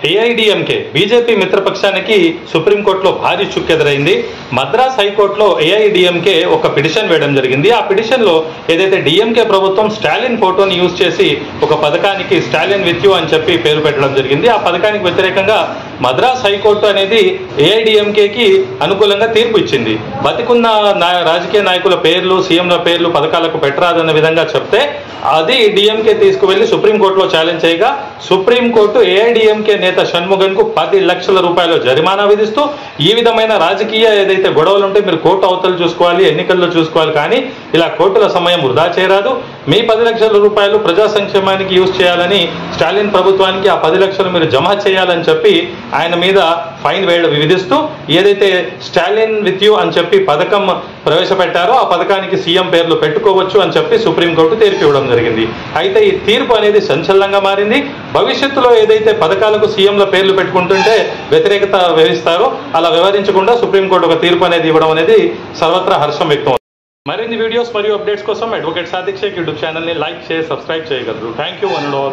AIADMK BJP మిత్రపక్షానికి సుప్రీంకోర్టులో భారీ చుక్కెదురైంది. మద్రాస్ హైకోర్టులో ఏఐడిఎంకే ఒక పిటిషన్ వేయడం జరిగింది. ఆ పిటిషన్లో ఏదైతే డిఎంకే ప్రభుత్వం స్టాలిన్ ఫోటోని యూజ్ చేసి ఒక పథకానికి స్టాలిన్ విత్ యూ అని చెప్పి పేరు పెట్టడం జరిగింది. ఆ పథకానికి వ్యతిరేకంగా మద్రాస్ హైకోర్టు అనేది ఏఐడిఎంకేకి అనుకూలంగా తీర్పు ఇచ్చింది. బతికున్న రాజకీయ నాయకుల పేర్లు, సీఎంల పేర్లు పథకాలకు పెట్టరాదన్న విధంగా చెప్తే అది డిఎంకే తీసుకువెళ్లి సుప్రీంకోర్టులో ఛాలెంజ్ చేయగా సుప్రీంకోర్టు ఏఐడిఎంకే నేత షణ్ముగన్ కు 10 లక్షల రూపాయల జరిమానా విధిస్తూ ఈ విధమైన రాజకీయ ఏదైతే గొడవలు ఉంటే మీరు కోర్టు అవతలు చూసుకోవాలి, ఎన్నికల్లో చూసుకోవాలి, కానీ ఇలా కోర్టుల సమయం వృధా చేయరాదు. మీ 10 లక్షల రూపాయలు ప్రజా సంక్షేమానికి యూజ్ చేయాలని స్టాలిన్ ప్రభుత్వానికి ఆ 10 లక్షలు మీరు జమ చేయాలని చెప్పి ఆయన మీద ఫైన్ విధిస్తూ ఏదైతే స్టాలిన్ విత్ యూ అని చెప్పి పథకం ప్రవేశపెట్టారో ఆ పథకానికి సీఎం పేర్లు పెట్టుకోవచ్చు అని చెప్పి సుప్రీంకోర్టు తీర్పు ఇవ్వడం జరిగింది. అయితే ఈ తీర్పు అనేది సంచలనంగా మారింది. భవిష్యత్తులో ఏదైతే పథకాలకు సీఎంల పేర్లు పెట్టుకుంటుంటే వ్యతిరేకత వ్యవహరిస్తారో అలా వ్యవహరించకుండా సుప్రీంకోర్టు ఒక తీర్పు అనేది ఇవ్వడం అనేది సర్వత్రా హర్షం వ్యక్తం. మరిన్ని వీడియోస్ మరియు అప్డేట్స్ కోసం అడ్వకేట్ సాదిక్ షేక్ యూట్యూబ్ ఛానల్ని లైక్ చేసి సబ్స్క్రైబ్ చేయగలరు. Thank you one and all.